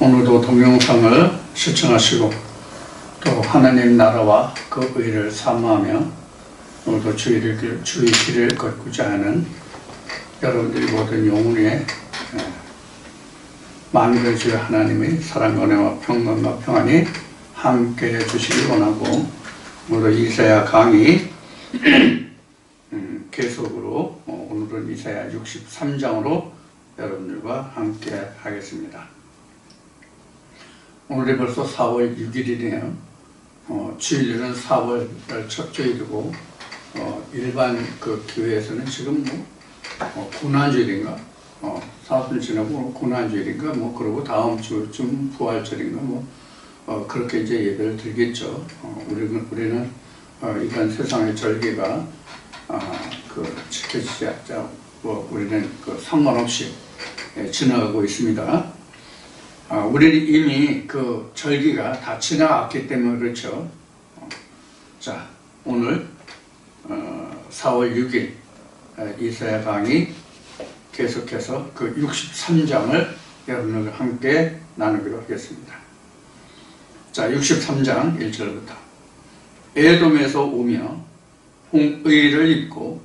오늘도 동영상을 시청하시고 또 하나님 나라와 그 의를 사모하며 오늘도 주의 길을 걷고자 하는 여러분들이 모든 영혼의 만물의 주 하나님의 사랑과 은혜와 평강과 평안이 함께 해주시기 원하고 모두 이사야 강의 계속으로 오늘은 이사야 63장으로 여러분들과 함께 하겠습니다. 오늘이 벌써 4월 6일이네요. 주일은 4월 첫 주일이고 일반 그 교회에서는 지금 고난주일인가 사순 지나고 고난주일인가 그러고 다음 주쯤 부활절인가 그렇게 이제 예배를 드리겠죠. 우리는 이번 세상의 절기가 지켜지지 않자 우리는 상관없이 지나가고 있습니다. 우리는 이미 그 절기가 다 지나갔기 때문에 그렇죠. 자, 오늘 4월 6일 이사야 강의 계속해서 그 63장을 여러분들과 함께 나누기로 하겠습니다. 자, 63장 1절부터 에돔에서 오며 홍의를 입고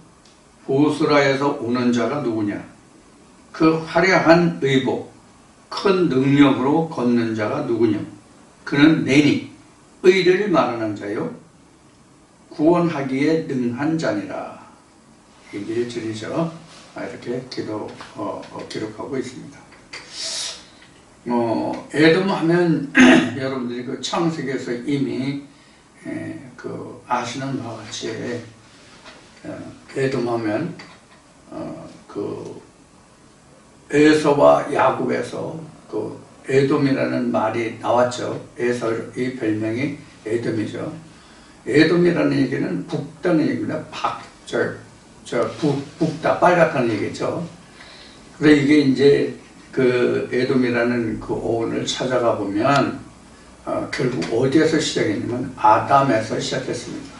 보스라에서 오는 자가 누구냐? 그 화려한 의복 큰 능력으로 걷는 자가 누구냐? 그는 내니 의를 말하는 자요 구원하기에 능한 자니라. 이게 1절이죠. 이렇게 기록하고 있습니다. 에돔 하면 여러분들이 그 창세기에서 이미 아시는 바와 같이 에돔 하면 에서와 야곱에서 그 에돔이라는 말이 나왔죠. 에서의 별명이 에돔이죠. 에돔이라는 얘기는 북다는 얘기입니다. 북다, 빨갛다는 얘기죠. 그래서 이게 이제 그 에돔이라는 그 어원을 찾아가 보면 결국 어디에서 시작했냐면 아담에서 시작했습니다.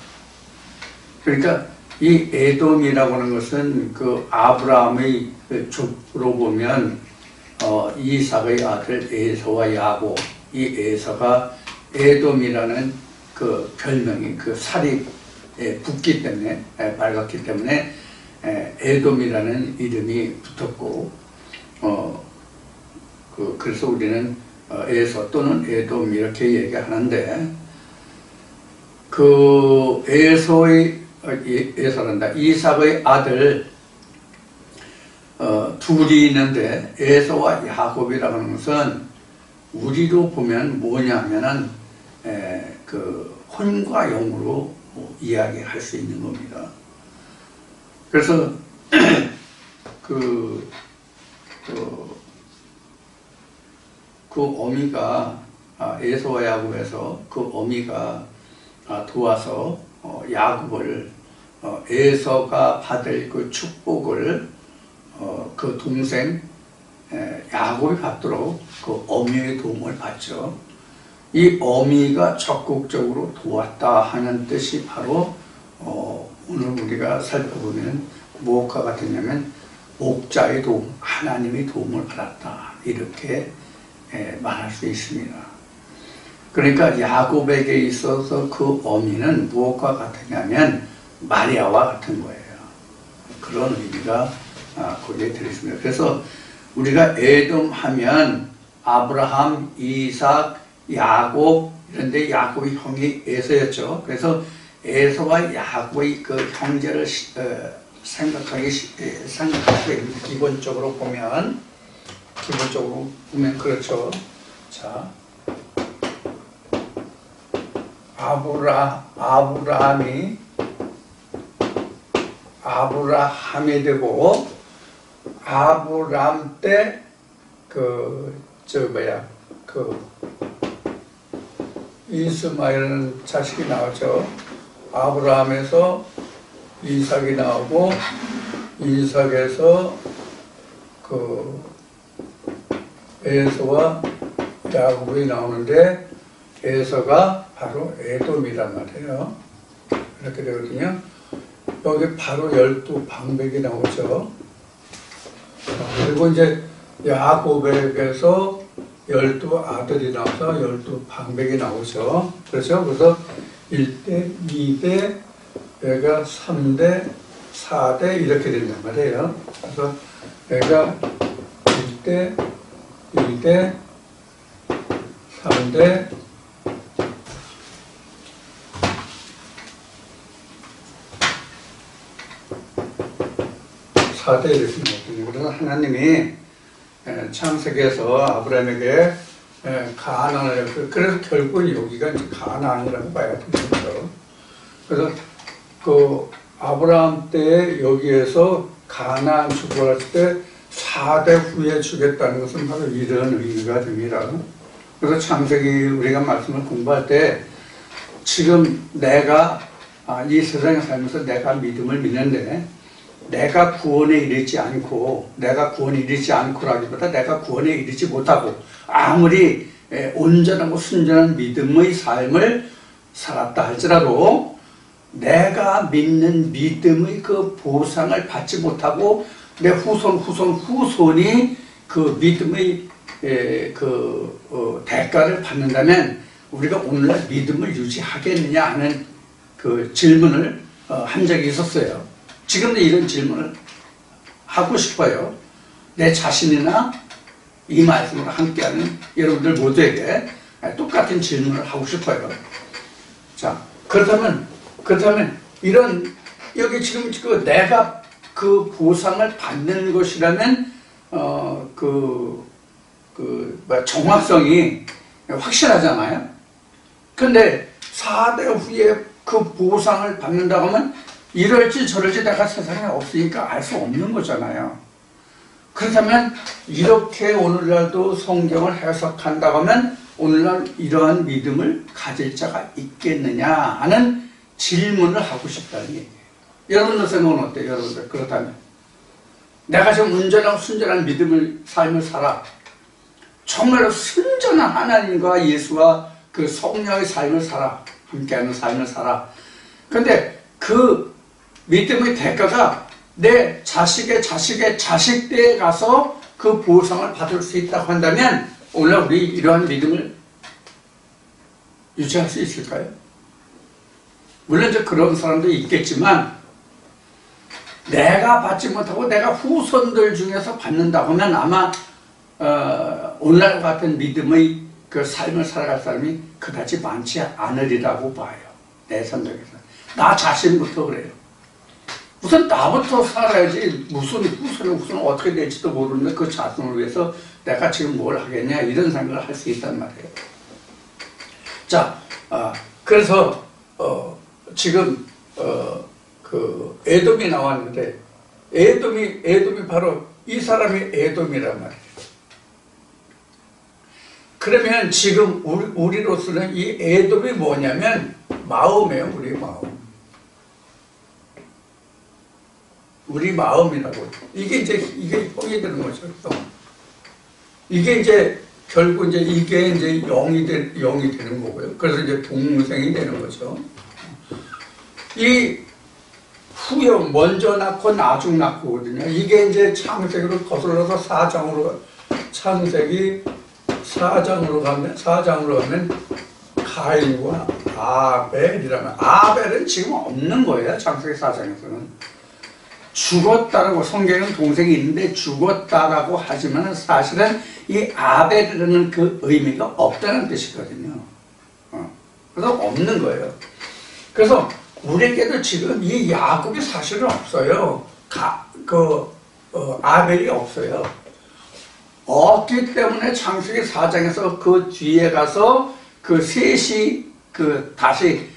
그러니까 이 에돔이라고 하는 것은 그 아브라함의 족으로 보면 이삭의 아들 에서와 야곱, 이 에서가 에돔이라는 그 별명이 그 살이 붓기 때문에 빨갛기 때문에 에돔이라는 이름이 붙었고 그래서 우리는 에서 또는 에돔 이렇게 얘기하는데 그 에서란다. 이삭의 아들 둘이 있는데 에서와 야곱이라고 하는 것은 우리로 보면 뭐냐면은 그 혼과 영으로 이야기할 수 있는 겁니다. 그래서 그 어미가 에서와 야곱에서 그 어미가 도와서 야곱을 에서가 받을 그 축복을 그 동생 야곱이 받도록 그 어미의 도움을 받죠. 이 어미가 적극적으로 도왔다 하는 뜻이 바로 오늘 우리가 살펴보면 무엇과 같으냐면 목자의 도움, 하나님의 도움을 받았다 이렇게 말할 수 있습니다. 그러니까 야곱에게 있어서 그 어미는 무엇과 같으냐면 마리아와 같은 거예요. 그런 의미가 거기에 들어있습니다. 그래서 우리가 에돔 하면 아브라함, 이삭, 야곱 이런데 야곱의 형이 에서였죠. 그래서 에서와 야곱의 그 형제를 생각할 수 있습니다. 기본적으로 보면 그렇죠. 자, 아브라함이 되고 아브람 때 이스마엘은 자식이 나왔죠. 아브라함에서 이삭이 나오고 이삭에서 에서와 야곱이 나오는데 에서가 바로 에돔이란 말이에요. 이렇게 되거든요. 여기 바로 12방백이 나오죠. 그리고 이제 야곱에게서 12 아들이 나와서 12 방백이 나오죠. 그렇죠? 그래서 1대, 2대, 여기가 3대, 4대 이렇게 된단 말이에요. 그래서 여기가 1대, 2대, 3대, 4대 이렇게 나오거든요. 그래서 하나님이 창세기에서 아브라함에게 가나안을, 그래서 결국은 여기가 이제 가나안이라고 봐야 되겠죠. 그래서 그 아브라함 때 여기에서 가나안 축복을 했을 때 4대 후에 주겠다는 것은 바로 이런 의미가 됩니다. 그래서 창세기 우리가 말씀을 공부할 때 지금 내가 이 세상에 살면서 내가 믿음을 믿는데 내가 구원에 이르지 않고, 내가 구원에 이르지 않고라기보다 내가 구원에 이르지 못하고 아무리 온전하고 순전한 믿음의 삶을 살았다 할지라도 내가 믿는 믿음의 그 보상을 받지 못하고 내 후손이 그 믿음의 대가를 받는다면 우리가 오늘날 믿음을 유지하겠느냐 하는 그 질문을 한 적이 있었어요. 지금도 이런 질문을 하고 싶어요. 내 자신이나 이 말씀을 함께하는 여러분들 모두에게 똑같은 질문을 하고 싶어요. 자, 그렇다면 이런 여기 지금 그 내가 그 보상을 받는 것이라면 정확성이 확실하잖아요. 그런데 4대 후에 그 보상을 받는다고 하면 이럴지 저럴지 내가 세상에 없으니까 알 수 없는 거잖아요. 그렇다면 이렇게 오늘날도 성경을 해석한다고 하면 오늘날 이러한 믿음을 가질 자가 있겠느냐 하는 질문을 하고 싶다는 얘기예요. 여러분들 생각은 어때요? 여러분들 그렇다면 내가 지금 온전하고 순전한 삶을 살아 정말로 순전한 하나님과 예수와 그 성령의 삶을 살아 함께하는 삶을 살아. 그런데 그 믿음의 대가가 내 자식의 자식대에 가서 그 보상을 받을 수 있다고 한다면 오늘 우리 이러한 믿음을 유지할 수 있을까요? 물론 이제 그런 사람도 있겠지만 내가 받지 못하고 내가 후손들 중에서 받는다고 하면 아마 오늘날 같은 믿음의 그 삶을 살아갈 사람이 그다지 많지 않으리라고 봐요. 내 생각에서. 나 자신부터 그래요. 우선 나부터 살아야지 무슨 후손은 어떻게 될지도 모르는데 그 자손을 위해서 내가 지금 뭘 하겠냐 이런 생각을 할 수 있단 말이에요. 자, 그래서 지금 그 에돔이 나왔는데 에돔이 바로 이 사람이 에돔이란 말이에요. 그러면 지금 우리로서는 이 에돔이 뭐냐면 마음이에요. 우리 마음이라고. 이게 형이 되는 거죠. 이게 이제 결국 이게 이제 영이 되는 거고요. 그래서 이제 동생이 되는 거죠. 이 후형 먼저 낳고 나중 낳고거든요. 이게 이제 창세기로 거슬러서 창세기 4장으로 가면 가인과 아벨이라면 아벨은 지금 없는 거예요. 창세기 4장에서는 죽었다라고 성경에는 동생이 있는데 죽었다라고 하지만 사실은 이 아벨이라는 그 의미가 없다는 뜻이거든요. 그래서 없는 거예요. 그래서 우리에게도 지금 이 야곱이 사실은 없어요. 아벨이 없어요. 없기 때문에 창세기 4장에서 그 뒤에 가서 그 셋이 다시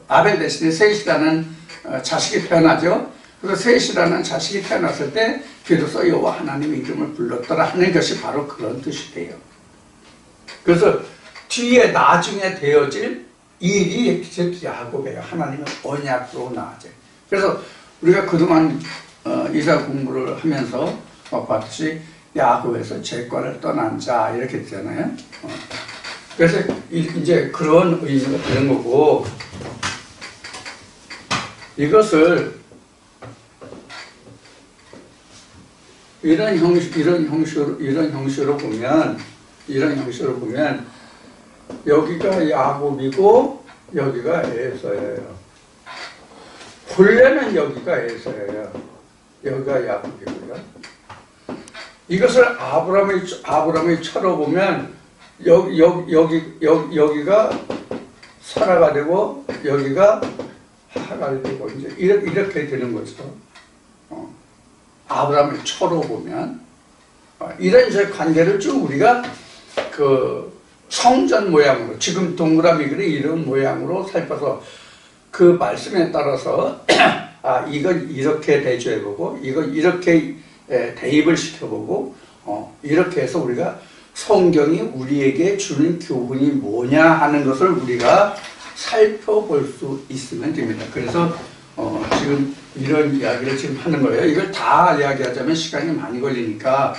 아벨 대신에 셋이라는 자식이 태어나죠. 그래서 셋이라는 자식이 태어났을 때 비로소 여호와 하나님의 이름을 불렀더라 하는 것이 바로 그런 뜻이 돼요. 그래서 뒤에 나중에 되어질 일이 즉 야곱이에요. 하나님의 언약으로 나아져요. 그래서 우리가 그동안 이사 공부를 하면서 봤듯이 야곱에서 제권을 떠난 자 이렇게 되잖아요. 그래서 이제 그런 의미가 되는 거고 이런 형식으로 보면 여기가 야곱이고 여기가 에서예요. 본래는 여기가 에서예요. 여기가 야곱이고요. 이것을 아브라함이 쳐다보면 여기가 사라가 되고 여기가 하가가 되고 이제 이렇게 되는 거죠. 아브라함을 쳐다보면 이런 이제 관계를 쭉 우리가 그 성전 모양으로 지금 동그라미 그래 이런 모양으로 살펴서 그 말씀에 따라서 이건 이렇게 대조해보고 이건 이렇게 대입을 시켜보고 이렇게 해서 우리가 성경이 우리에게 주는 교훈이 뭐냐 하는 것을 우리가 살펴볼 수 있으면 됩니다. 그래서 지금 이런 이야기를 지금 하는 거예요. 이걸 다 이야기하자면 시간이 많이 걸리니까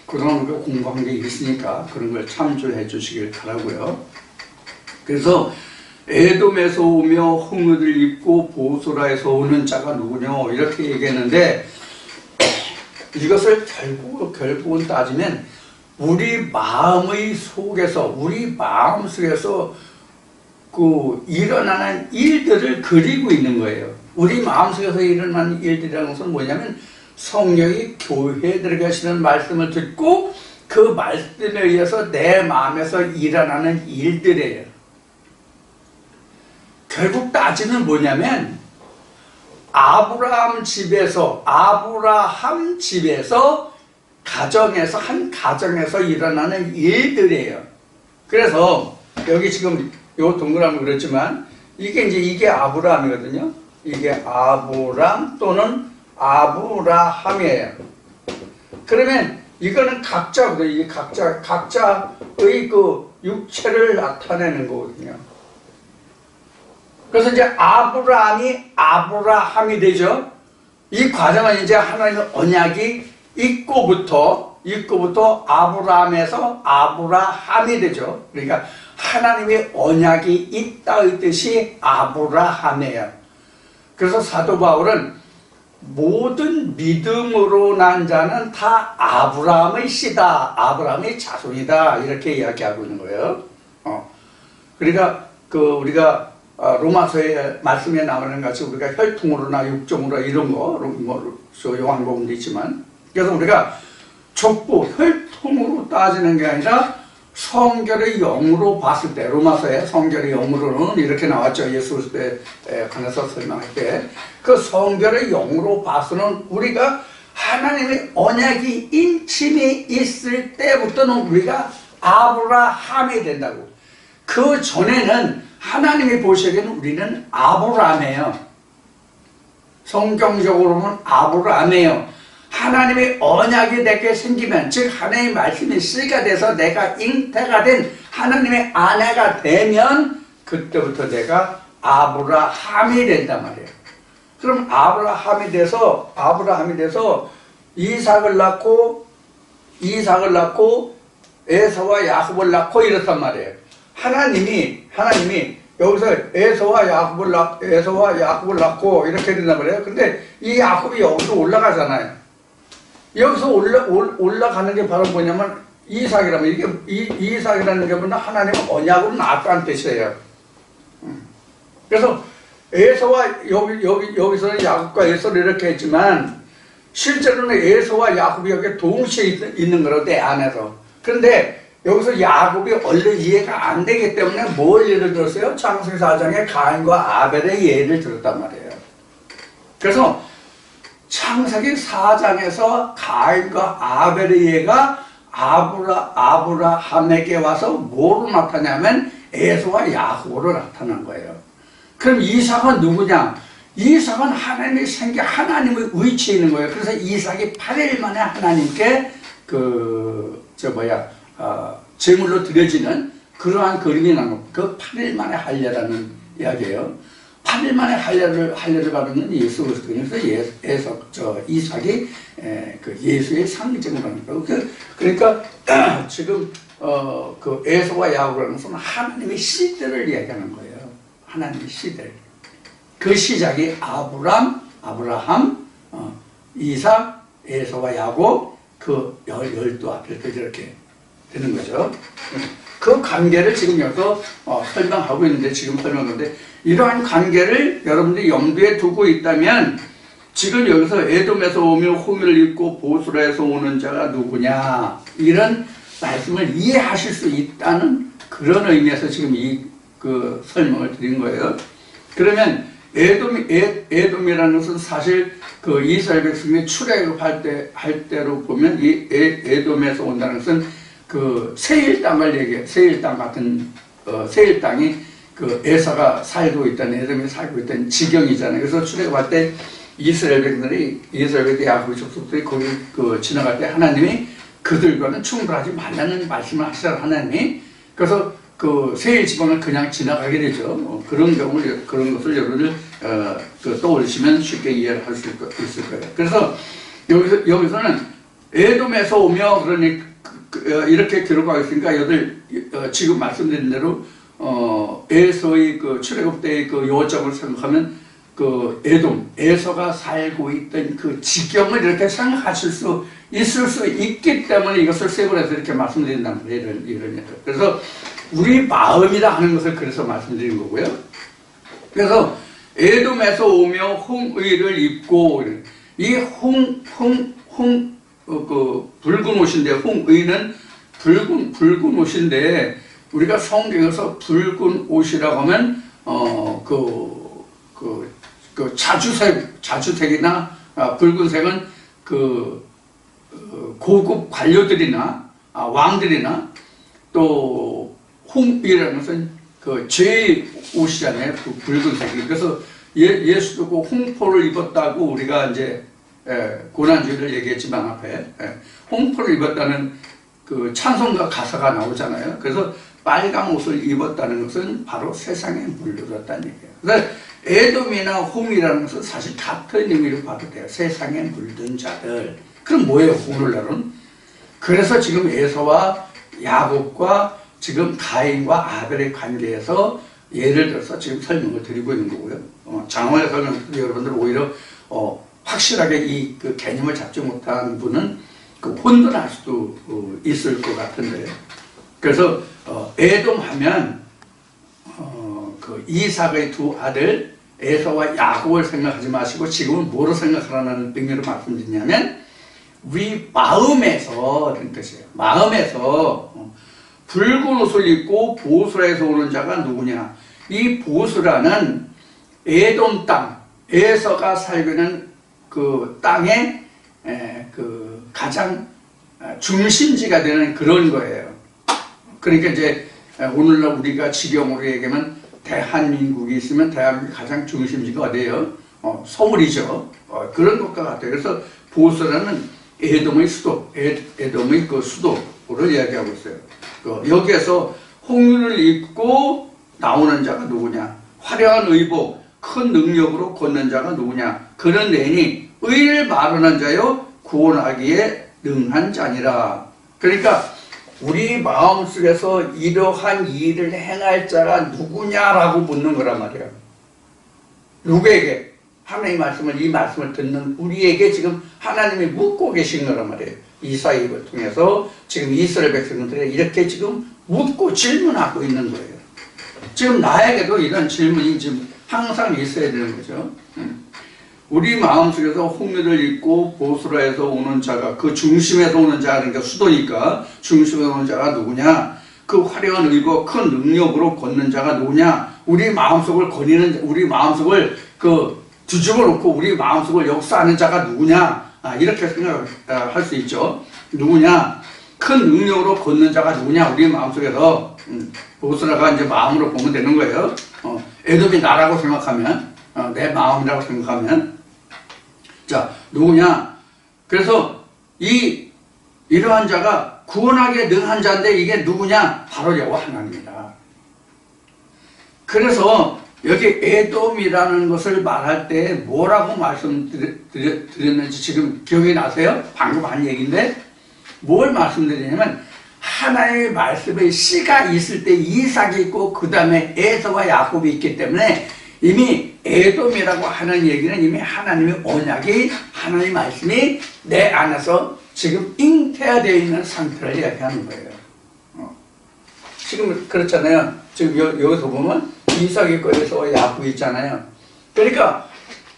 그동안 우리가 공부한 게 있으니까 그런 걸 참조해 주시길 바라고요. 그래서 에돔에서 오며 홍옷을 입고 보소라에서 오는 자가 누구냐 이렇게 얘기했는데 이것을 결국은 따지면 우리 마음의 속에서 우리 마음속에서 그 일어나는 일들을 그리고 있는 거예요. 우리 마음속에서 일어나는 일들이라는 것은 뭐냐면 성령이 교회에 들어가시는 말씀을 듣고 그 말씀에 의해서 내 마음에서 일어나는 일들이에요. 결국 따지면 뭐냐면 아브라함 집에서 한 가정에서 일어나는 일들이에요. 그래서 여기 지금 요 동그라미 그랬지만 이게 아브라함이거든요. 이게 아브람 또는 아브라함이에요. 그러면 이거는 각자거든요. 이게 각자의 그 육체를 나타내는 거거든요. 그래서 이제 아브라함이 되죠. 이 과정은 이제 하나님의 언약이 있고부터 아브라함에서 아브라함이 되죠. 그러니까 하나님의 언약이 있다의 뜻이 아브라함이에요. 그래서 사도 바울은 모든 믿음으로 난 자는 다 아브라함의 씨다, 아브라함의 자손이다 이렇게 이야기하고 있는 거예요. 그러니까 우리가 로마서의 말씀에 나오는 같이 우리가 혈통으로나 육종으로 이런 거 요한복음도 있지만 그래서 우리가 족보 혈통으로 따지는 게 아니라 성결의 영으로 봤을 때 로마서의 성결의 영으로는 이렇게 나왔죠. 예수 그리스도에 관해서 설명할 때 그 성결의 영으로 봐서는 우리가 하나님의 언약이 인침이 있을 때부터는 우리가 아브라함이 된다고. 그 전에는 하나님이 보시기에는 우리는 아브라함이에요. 성경적으로 보면 아브라함이에요. 하나님의 언약이 내게 생기면 즉 하나님의 말씀이 씨가 돼서 내가 잉태가 된 하나님의 아내가 되면 그때부터 내가 아브라함이 된단 말이에요. 그럼 아브라함이 돼서 이삭을 낳고 에서와 야곱을 낳고 이랬단 말이에요. 하나님이 여기서 에서와 야곱을 낳고 이렇게 된단 말이에요. 근데 이 야곱이 여기서 올라가잖아요. 여기서 올라가는 게 바로 뭐냐면 이삭이라면 이게 이삭이라는 게 뭐냐 하나님은 언약으로 낳았다는 뜻이에요. 그래서 에서와 여기서는 야곱과 에서를 이렇게 했지만 실제로는 에서와 야곱이 여기 동시에 있는 거로 내 안에서. 그런데 여기서 야곱이 얼른 이해가 안 되기 때문에 뭘 예를 들었어요? 창세기 4장에 가인과 아벨의 예를 들었단 말이에요. 그래서 창세기 4장에서 가인과 아벨의 예가 아브라함에게 와서 뭐로 나타나냐면 에서와 야곱으로 나타난 거예요. 그럼 이삭은 누구냐? 이삭은 하나님의 위치에 있는 거예요. 그래서 이삭이 8일 만에 하나님께 제물로 드려지는 그러한 그림이 난 겁니다. 그 8일 만에 할례라는 이야기예요. 8일 만에 할례를 받는 예수 그리스도예요. 그래서 이삭이 그 예수의 상징을 하는 거예요. 그러니까 지금 그 에서와 야곱이라는 것은 하나님의 시대를 이야기하는 거예요. 하나님의 시대. 그 시작이 아브라함, 이삭, 에서와 야곱, 그 열두 앞에 이렇게 되는 거죠. 그 관계를 지금 여기서 설명하고 있는데, 지금 설명하는데, 이러한 관계를 여러분들이 염두에 두고 있다면, 지금 여기서 에돔에서 오며 홍해를 입고 보스라에서 오는 자가 누구냐, 이런 말씀을 이해하실 수 있다는 그런 의미에서 지금 그 설명을 드린 거예요. 그러면 에돔이라는 것은 사실 그 이스라엘 백성이 출애굽할 때로 보면 이 에돔에서 온다는 것은 그 세일 땅을 얘기해요. 세일 땅 같은 세일 땅이 그 에사가 살고 있다는, 에돔이 살고 있다는 지경이잖아요. 그래서 출애굽할 때 이스라엘 백성들이 야곱의 족속들이 거기 그 지나갈 때 하나님이 그들과는 충돌하지 말라는 말씀을 하시잖아요, 하나님이. 그래서 그 세일 지방을 그냥 지나가게 되죠. 그런 그런 것을 여러분들 떠올리시면 쉽게 이해를 할 수 있을 거예요. 그래서 여기서는 에돔에서 오며 그러니 이렇게 기록하고 있으니까 지금 말씀드린 대로 에서의 그 출애굽 때의 그 요점을 생각하면 그 에서가 살고 있던 그 지경을 이렇게 생각하실 수 있을 수 있기 때문에 이것을 세분해서 이렇게 말씀드린단 말이에요. 이런. 그래서 우리 마음이라 하는 것을 그래서 말씀드린 거고요. 그래서 에돔에서 오며 홍의를 입고, 이 붉은 옷인데, 홍의는 붉은 옷인데, 우리가 성경에서 붉은 옷이라고 하면 자주색이나 붉은색은 고급 관료들이나 왕들이나 또 홍이라는 것은 죄의 옷이잖아요. 그 붉은색이. 그래서 예수도 그 홍포를 입었다고 우리가 이제 고난주의를 얘기했지만 앞에 홍포를 입었다는 그 찬송가 가사가 나오잖아요. 그래서 빨간 옷을 입었다는 것은 바로 세상에 물들었다는 얘기예요. 그래서 에돔이나 홍이라는 것은 사실 같은 의미로 봐도 돼요. 세상에 물든 자들. 그럼 뭐예요, 오늘날은? 그래서 지금 에서와 야곱과 지금 가인과 아벨의 관계에서 예를 들어서 지금 설명을 드리고 있는 거고요. 장원의 설명도 여러분들 오히려 확실하게 그 개념을 잡지 못한 분은 혼돈할 수도 있을 것 같은데, 그래서 에돔 하면 그 이삭의 두 아들 에서와 야곱을 생각하지 마시고 지금은 뭐로 생각하라는 의미로 말씀드리냐면, 우리 마음에서 그런 뜻이에요. 마음에서 붉은 옷을 입고 보스라에서 오는 자가 누구냐? 이 보스라는 에돔 땅, 에서가 살고 있는 그 땅의 그 가장 중심지가 되는 그런 거예요. 그러니까 이제 오늘날 우리가 직영으로 얘기하면 대한민국이 있으면 대한민국 가장 중심지가 어디예요? 서울이죠. 그런 것과 같아요. 그래서 보스라는 에돔의 수도, 에돔의 그 수도를 이야기하고 있어요. 여기에서 홍유를 입고 나오는 자가 누구냐? 화려한 의복, 큰 능력으로 걷는 자가 누구냐? 그는 내니 의를 마련한 자요 구원하기에 능한 자니라. 그러니까 우리 마음속에서 이러한 일을 행할 자가 누구냐라고 묻는 거란 말이에요. 누구에게? 하나님의 말씀을, 이 말씀을 듣는 우리에게 지금 하나님이 묻고 계신 거란 말이에요. 이사야를 통해서 지금 이스라엘 백성들이 이렇게 지금 묻고 질문하고 있는 거예요. 지금 나에게도 이런 질문이 지금 항상 있어야 되는 거죠. 우리 마음속에서 홍유를 입고 보스라에서 오는 자가, 그 중심에서 오는 자, 그러니까 수도니까 중심에서 오는 자가 누구냐? 그 화려한 의복, 큰 능력으로 걷는 자가 누구냐? 우리 마음속을 거니는, 우리 마음속을 뒤집어 놓고 우리 마음속을 역사하는 자가 누구냐? 이렇게 생각할 수 있죠. 누구냐? 큰 능력으로 걷는 자가 누구냐? 우리 마음속에서. 보스라가 이제 마음으로 보면 되는 거예요. 에돔이 나라고 생각하면, 내 마음이라고 생각하면. 자, 누구냐? 그래서 이러한 자가 구원하기에 능한 자인데 이게 누구냐? 바로 여호와 하나님이다. 그래서 여기 에돔이라는 것을 말할 때 뭐라고 말씀드렸는지 지금 기억이 나세요? 방금 한 얘기인데 뭘 말씀드리냐면, 하나님의 말씀에 씨가 있을 때 이삭이 있고 그 다음에 에서와 야곱이 있기 때문에 이미 에돔이라고 하는 얘기는 이미 하나님의 언약이, 하나님의 말씀이 내 안에서 지금 잉태되어 있는 상태를 이야기하는 거예요. 지금 그렇잖아요. 지금 여기서 보면 이삭의 거에서 야곱이 있잖아요. 그러니까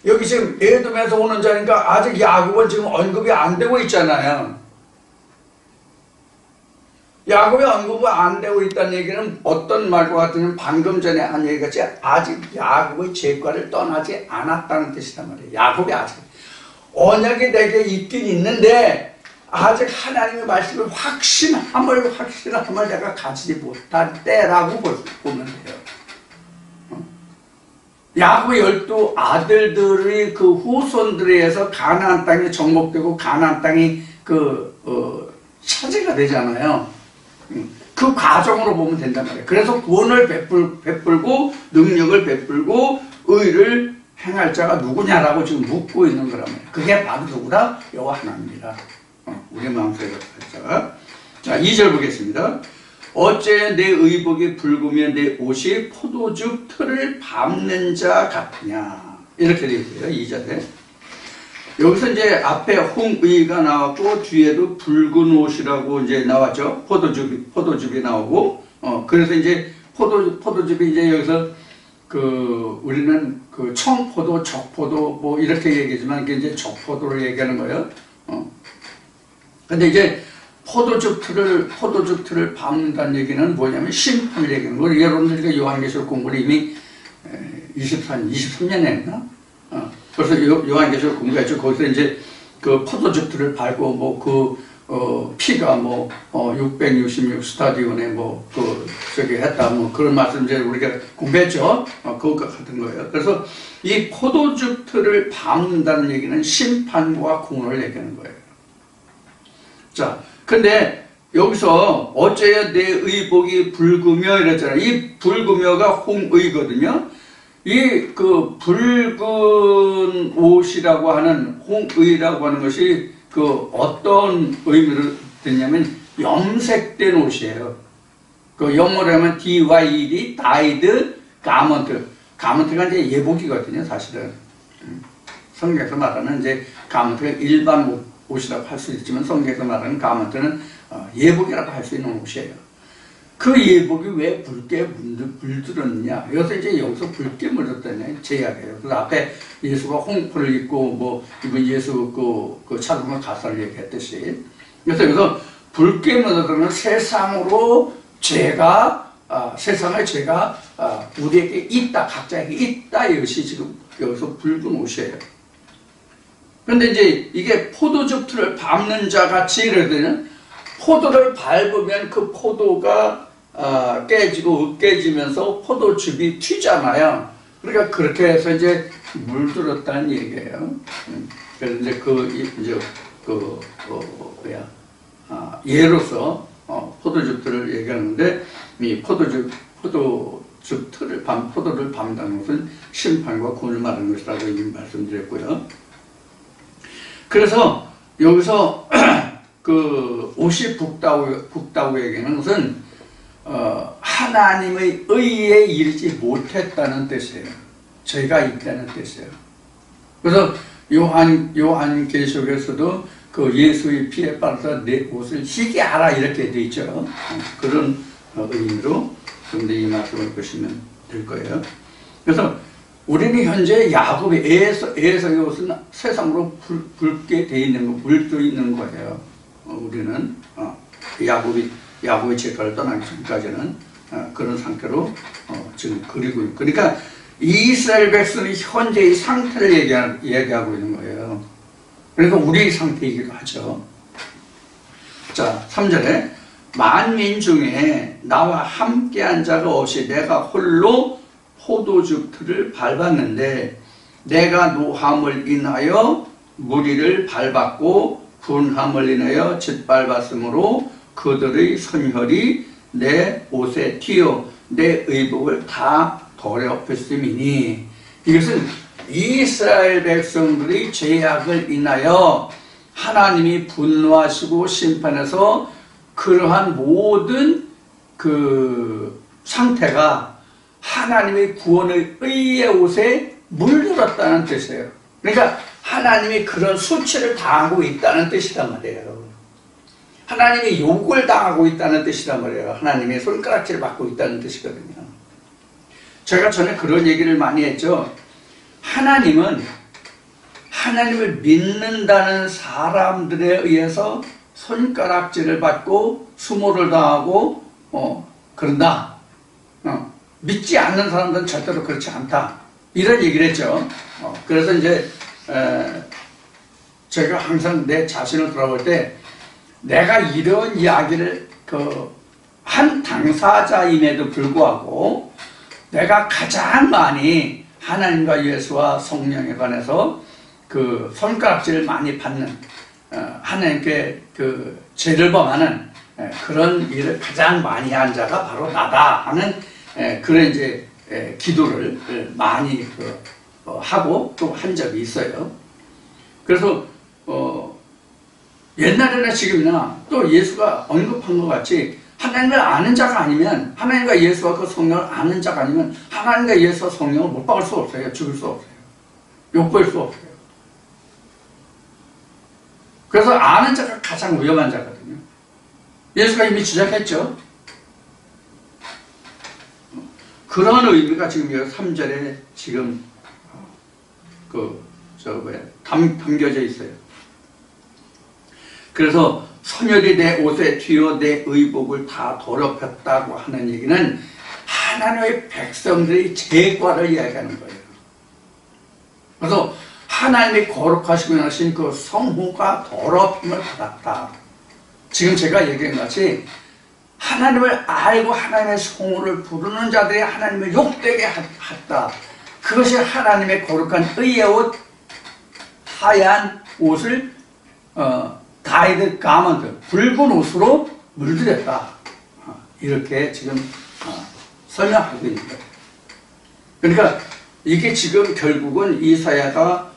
여기 지금 에돔에서 오는 자니까 아직 야곱은 지금 언급이 안 되고 있잖아요. 야곱이 언급이 안 되고 있다는 얘기는 어떤 말과 같으면 방금 전에 한 얘기같이 아직 야곱의 제과를 떠나지 않았다는 뜻이란 말이에요. 야곱이 아직 언약이 내게 있긴 있는데 아직 하나님의 말씀을 확신함을 내가 가지지 못할 때라고 보면 돼요. 야곱의 12 아들들의 그 후손들에 의해서 가나안 땅이 정복되고 가나안 땅이 차지가 되잖아요. 그 과정으로 보면 된단 말이에요. 그래서 구원을 베풀고 능력을 베풀고 의를 행할 자가 누구냐라고 지금 묻고 있는 거란 말이에요. 그게 바로 누구다? 여호와 하나님이다. 우리 마음속에 할 자가. 자, 2절 보겠습니다. 어째 내 의복이 붉으며 내 옷이 포도즙 틀을 밟는 자 같으냐. 이렇게 되어 있고요. 2절에. 여기서 이제 앞에 홍의가 나왔고 뒤에도 붉은 옷이라고 이제 나왔죠. 포도즙이 나오고. 그래서 이제 포도즙이 이제 여기서 우리는 청포도, 적포도 뭐 이렇게 얘기하지만 이게 이제 적포도를 얘기하는 거예요. 근데 이제 포도즙 틀을 밟는다는 얘기는 뭐냐면 심판을 얘기하는 거예요. 여러분들이 요한계시록 공부를 이미 23년에 했나? 그래서 요한계시록 공부했죠. 거기서 이제 그 포도즙 틀을 밟고 피가 666 스타디온에 했다 그런 말씀 이제 우리가 공부했죠. 그것과 같은 거예요. 그래서 이 포도즙 틀을 밟는다는 얘기는 심판과 구원을 얘기하는 거예요. 자, 근데 여기서 어째야 내 의복이 붉으며 이랬잖아요. 이 붉으며가 홍의거든요. 이 붉은 옷이라고 하는 홍의라고 하는 것이 어떤 의미로 됐냐면 염색된 옷이에요. 영어로 하면 D-Y-E-D, dyed garment. 가먼트가 이제 예복이거든요, 사실은. 성경에서 말하는 이제 가먼트가 일반 옷이라고 할 수 있지만 성경에서 말하는 가먼트는 예복이라고 할 수 있는 옷이에요. 그 예복이 왜 붉게 물들었느냐? 여기서 붉게 물들었다는 제약이에요. 그래서 앞에 예수가 홍포를 입고 이번 예수 차동과 가사를 얘기했듯이. 그래서 여기서 붉게 물들었는 세상으로 세상의 죄가 우리에게 있다, 각자에게 있다. 이것이 지금 여기서 붉은 옷이에요. 그런데 이제 이게 포도즙 틀을 밟는 자 같이 이러더니 포도를 밟으면 그 포도가 깨지면서 포도즙이 튀잖아요. 그러니까 그렇게 해서 이제 물들었다는 얘기예요. 그래서 이제 예로서 포도즙들을 얘기하는데 이 포도를 밟는다는 것은 심판과 구원을 말하는 것이라고 이미 말씀드렸고요. 그래서 여기서 옷이 붉다고 얘기하는 것은 하나님의 의에 이르지 못했다는 뜻이에요. 죄가 있다는 뜻이에요. 그래서 요한계시록에서도 예수의 피에 빠져서 내 옷을 희게 하라 이렇게 되어 있죠. 그런 의미로 그런데 이 말씀을 보시면 될 거예요. 그래서 우리는 현재 야곱의 에서의 옷은 세상으로 붉게 되어 있는 물들어 있는 거예요. 우리는 야곱의 제가를 떠나기 전까지는 그런 상태로 지금 그리고 있고, 그러니까 이스라엘 백성의 현재의 상태를 얘기하고 있는 거예요. 그러니까 우리의 상태이기도 하죠. 자, 3절에 만민 중에 나와 함께한 자가 없이 내가 홀로 포도즙 틀을 밟았는데 내가 노함을 인하여 무리를 밟았고 분함을 인하여 짓밟았으므로 그들의 선혈이 내 옷에 튀어 내 의복을 다 더럽혔음이니. 이것은 이스라엘 백성들의 죄악을 인하여 하나님이 분노하시고 심판해서 그러한 모든 상태가 하나님의 구원의 의의 옷에 물들었다는 뜻이에요. 그러니까 하나님이 그런 수치를 당하고 있다는 뜻이란 말이에요. 하나님이 욕을 당하고 있다는 뜻이란 말이에요. 하나님의 손가락질을 받고 있다는 뜻이거든요. 제가 전에 그런 얘기를 많이 했죠. 하나님은 하나님을 믿는다는 사람들에 의해서 손가락질을 받고 수모를 당하고 그런다. 믿지 않는 사람들은 절대로 그렇지 않다. 이런 얘기를 했죠. 그래서 이제 제가 항상 내 자신을 돌아볼 때 내가 이런 이야기를 한 당사자임에도 불구하고 내가 가장 많이 하나님과 예수와 성령에 관해서 그 손가락질을 많이 받는 하나님께 그 죄를 범하는 그런 일을 가장 많이 한 자가 바로 나다 하는 그런 이제 기도를 많이 하고 또 한 적이 있어요. 그래서 옛날이나 지금이나 또 예수가 언급한 것 같이 하나님을 아는 자가 아니면 하나님과 예수와 그 성령을 아는 자가 아니면 하나님과 예수와 성령을 못 박을 수 없어요. 죽일 수 없어요. 욕볼 수 없어요. 그래서 아는 자가 가장 위험한 자거든요. 예수가 이미 지적했죠. 그런 의미가 지금 여기 3절에 지금 담겨져 있어요. 그래서 선열이 내 옷에 튀어 내 의복을 다 더럽혔다고 하는 얘기는 하나님의 백성들의 죄과를 이야기하는 거예요. 그래서 하나님이 거룩하시고 하신 그 성호가 더럽힘을 받았다. 지금 제가 얘기한 것 같이 하나님을 알고 하나님의 성호를 부르는 자들이 하나님을 욕되게 했다. 그것이 하나님의 거룩한 의의 옷, 하얀 옷을 다이드 가먼트, 붉은 옷으로 물들였다. 이렇게 지금 설명하고 있는 거예요. 그러니까 이게 지금 결국은 이사야가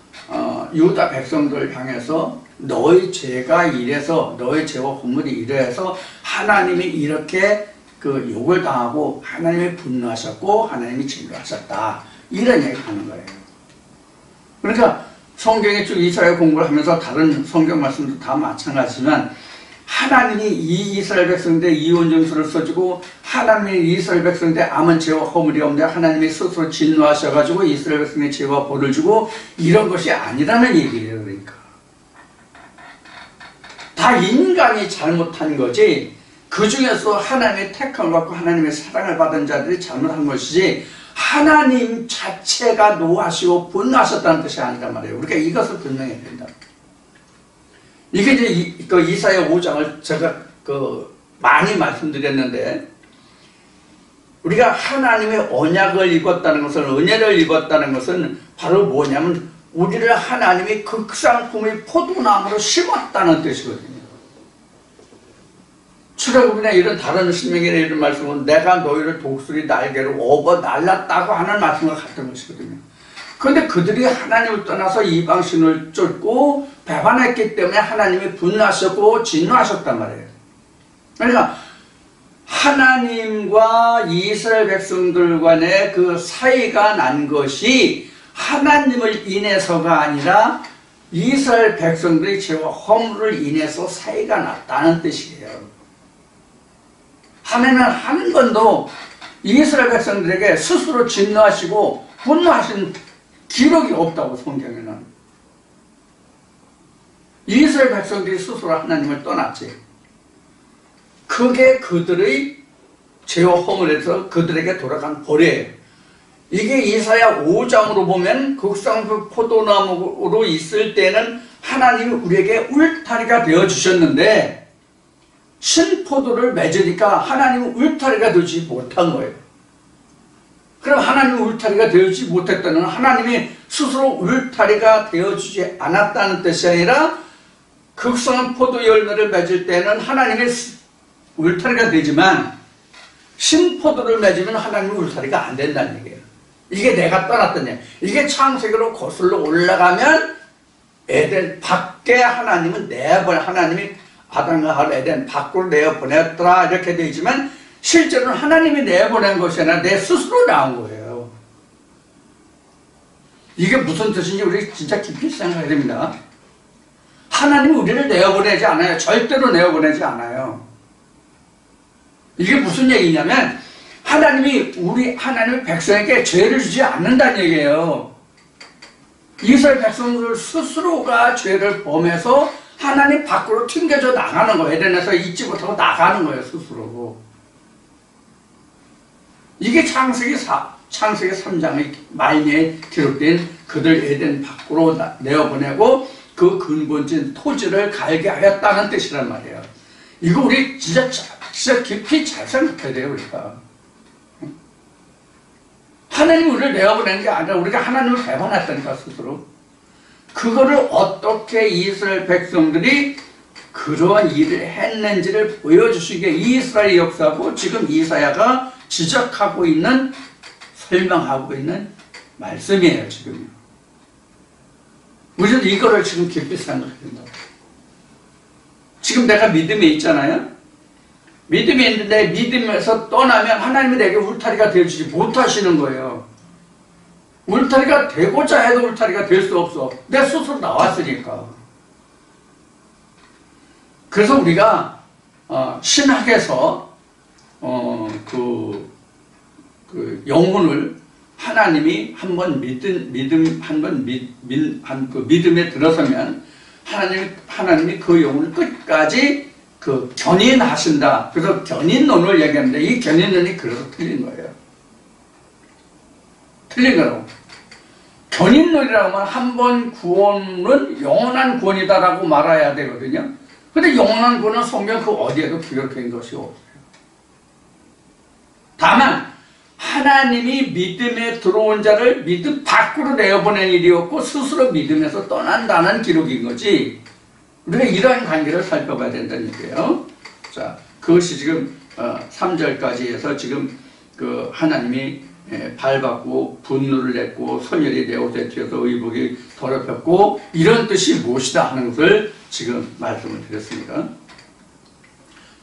유다 백성들을 향해서 너의 죄가 이래서 너의 죄와 허물이 이래서 하나님이 이렇게 그 욕을 당하고 하나님이 분노하셨고 하나님이 진노하셨다. 이런 얘기를 하는 거예요. 그러니까 성경에 쭉 이사야 공부를 하면서 다른 성경 말씀도 다 마찬가지지만 하나님이 이 이스라엘 백성들의 이혼 증서를 써주고 하나님이 이스라엘 백성들의 아무 죄와 허물이 없는데 하나님이 스스로 진노하셔가지고 이스라엘 백성의 죄와 벌을 주고 이런 것이 아니라는 얘기예요. 그러니까 다 인간이 잘못한 거지 그 중에서 하나님의 택함을 받고 하나님의 사랑을 받은 자들이 잘못한 것이지 하나님 자체가 노하시고 분노하셨다는 뜻이 아니란 말이에요. 우리가 이것을 분명해야 된다. 이게 이제 이사야 5장을 제가 많이 말씀드렸는데 우리가 하나님의 언약을 입었다는 것은 은혜를 입었다는 것은 바로 뭐냐면 우리를 하나님이 극상품의 포도나무로 심었다는 뜻이거든요. 출애굽이나 이런 다른 신명기나 이런 말씀은 내가 너희를 독수리 날개로 업어 날랐다고 하는 말씀과 같은 것이거든요. 그런데 그들이 하나님을 떠나서 이방신을 쫓고 배반했기 때문에 하나님이 분노하셨고 진노하셨단 말이에요. 그러니까 하나님과 이스라엘 백성들 간의 그 사이가 난 것이 하나님을 인해서가 아니라 이스라엘 백성들의 죄와 허물을 인해서 사이가 났다는 뜻이에요. 하나님은 한 번도 이스라엘 백성들에게 스스로 진노하시고 분노하신 기록이 없다고 성경에는. 이스라엘 백성들이 스스로 하나님을 떠났지. 그게 그들의 죄와 허물에서 그들에게 돌아간 벌이에요. 이게 이사야 5장으로 보면 극상품 포도나무로 있을 때는 하나님이 우리에게 울타리가 되어주셨는데 신포도를 맺으니까 하나님은 울타리가 되지 못한 거예요. 그럼 하나님이 울타리가 되지 못했다는 하나님이 스스로 울타리가 되어주지 않았다는 뜻이 아니라 극성한 포도 열매를 맺을 때는 하나님의 울타리가 되지만 신포도를 맺으면 하나님의 울타리가 안 된다는 얘기예요. 이게 내가 떠났던 얘기. 이게 창세기로 거슬러 올라가면 에덴 밖에 하나님은 하나님이 아담과 하와를 에덴 밖으로 내어보냈더라 이렇게 되어 있지만 실제로는 하나님이 내보낸 것이 아니라 내 스스로 나온 거예요. 이게 무슨 뜻인지 우리 진짜 깊이 생각해야 됩니다. 하나님이 우리를 내어보내지 않아요. 절대로 내어보내지 않아요. 이게 무슨 얘기냐면 하나님의 백성에게 죄를 주지 않는다는 얘기예요. 이스라엘 백성들 스스로가 죄를 범해서 하나님 밖으로 튕겨져 나가는 거예요. 에덴에서 잊지 못하고 나가는 거예요, 스스로. 이게 창세기 3장의 말미에 기록된 그들 에덴 밖으로 내어보내고 그 근본진 토지를 갈게 하였다는 뜻이란 말이에요. 이거 우리 진짜 깊이 잘 생각해야 돼요, 우리가. 하나님이 우리를 내어보내는 게 아니라 우리가 하나님을 배반했다니까, 스스로. 그거를 어떻게 이스라엘 백성들이 그러한 일을 했는지를 보여주시게 이스라엘 역사고 지금 이사야가 지적하고 있는, 설명하고 있는 말씀이에요, 지금. 우리는 이거를 지금 깊이 생각해야 된다. 지금 내가 믿음에 있잖아요? 믿음이 있는데 믿음에서 떠나면 하나님이 내게 울타리가 되어주지 못하시는 거예요. 울타리가 되고자 해도 울타리가 될 수 없어. 내 스스로 나왔으니까. 그래서 우리가 신학에서 영혼을 하나님이 한번 믿음에 들어서면 하나님이 그 영혼을 끝까지 견인하신다. 그래서 견인론을 얘기하는데 이 견인론이 그래서 틀린 거예요. 틀린 거라고. 견인론이라고 하면 한 번 구원은 영원한 구원이다라고 말해야 되거든요. 근데 영원한 구원은 성경 그 어디에도 기록된 것이 없어요. 다만 하나님이 믿음에 들어온 자를 믿음 밖으로 내어보낸 일이었고 스스로 믿음에서 떠난다는 기록인 거지. 우리가 이러한 관계를 살펴봐야 된다는 얘기예요. 자, 그것이 지금 3절까지 해서 지금 하나님이 발받고 분노를 냈고 선열이 내 옷에 튀어서 의복이 더럽혔고 이런 뜻이 무엇이다 하는 것을 지금 말씀을 드렸습니다.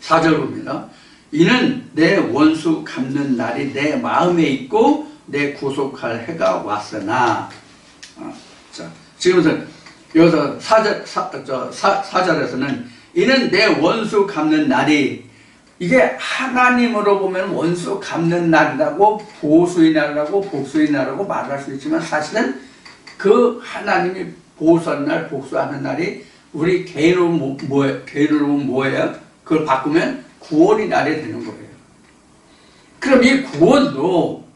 4절 봅니다. 이는 내 원수 갚는 날이 내 마음에 있고 내 구속할 해가 왔으나. 자, 지금 여기서 4절에서는 이는 내 원수 갚는 날이, 이게 하나님으로 보면 원수 갚는 날이라고 보수의 날이라고 복수의 날이라고 말할 수 있지만 사실은 그 하나님이 보수하는 날, 복수하는 날이 우리 개인으로 보면 뭐예요? 그걸 바꾸면 구원의 날이 되는 거예요. 그럼 이 구원도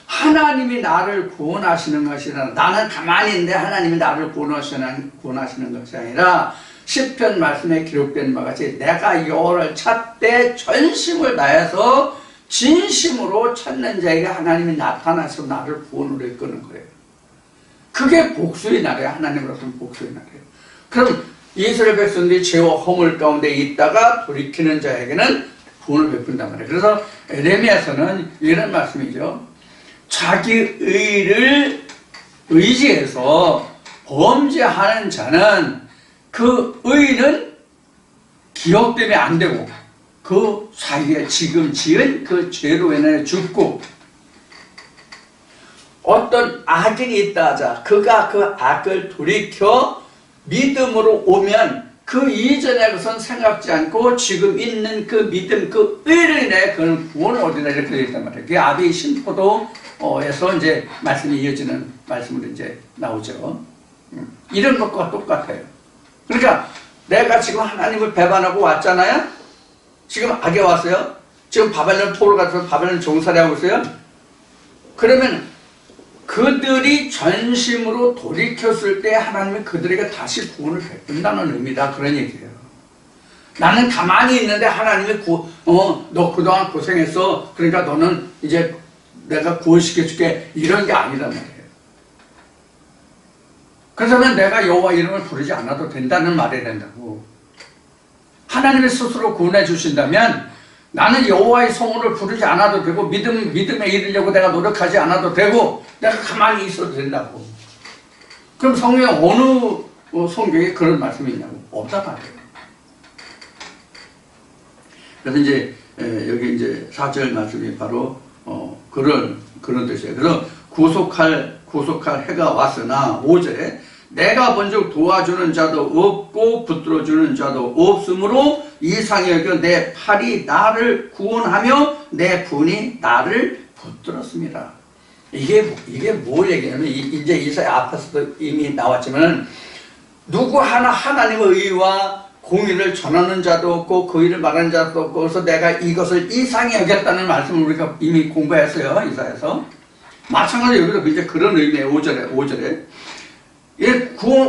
하나님이 나를 구원하시는 것이 아니라, 나는 가만히 있는데 하나님이 나를 구원하시는 것이 아니라 시편 말씀에 기록된 바와 같이 내가 여호와를 찾되 전심을 다해서 진심으로 찾는 자에게 하나님이 나타나서 나를 구원으로 이끄는 거예요. 그게 복수의 날이에요. 하나님으로서는 복수의 날이에요. 그럼 이스라엘 백성들이 죄와 허물 가운데 있다가 돌이키는 자에게는 구원을 베푼단 말이에요. 그래서 에레미야서는 이런 말씀이죠. 자기 의를 의지해서 범죄하는 자는 그 의는 기억되면 안 되고 그 자기가 지금 지은 그 죄로 인해 죽고, 어떤 악인이 있다 하자 그가 그 악을 돌이켜 믿음으로 오면 그 이전의 것은 생각지 않고 지금 있는 그 믿음, 그 의를 인해 그는 구원을 얻으라 이렇게 되어 있단 말이에요. 그게 아비 신포도에서 이제 말씀이 이어지는 말씀으로 이제 나오죠. 이런 것과 똑같아요. 그러니까 내가 지금 하나님을 배반하고 왔잖아요. 지금 악에 왔어요. 지금 바벨론 포로 가서 바벨론 종살이 하고 있어요. 그러면 그들이 전심으로 돌이켰을 때 하나님이 그들에게 다시 구원을 베푼다는 의미다, 그런 얘기예요. 나는 가만히 있는데 하나님이 너 그동안 고생했어, 그러니까 너는 이제 내가 구원시켜줄게, 이런 게 아니란 말이에요. 그렇다면 내가 여호와 이름을 부르지 않아도 된다는 말이 된다고. 하나님이 스스로 구원해 주신다면 나는 여호와의 성호를 부르지 않아도 되고 믿음에 이르려고 내가 노력하지 않아도 되고 내가 가만히 있어도 된다고. 그럼 성경에 어느 성경에 그런 말씀이 있냐고? 없단 말이에요. 그래서 이제 여기 이제 4절 말씀이 바로 그런 뜻이에요. 그래서 구속할 해가 왔으나 5절에 내가 먼저 도와주는 자도 없고 붙들어주는 자도 없으므로 이상히 여겨 내 팔이 나를 구원하며 내 분이 나를 붙들었습니다. 이게 뭘 얘기하냐면 이제 이사야 앞에서도 이미 나왔지만 누구 하나 하나님의 의와 공의를 전하는 자도 없고 그 일을 말하는 자도 없고 그래서 내가 이것을 이상히 여겼다는 말씀을 우리가 이미 공부했어요. 이사야에서. 마찬가지로 여기도 이제 그런 의미예요. 5절에.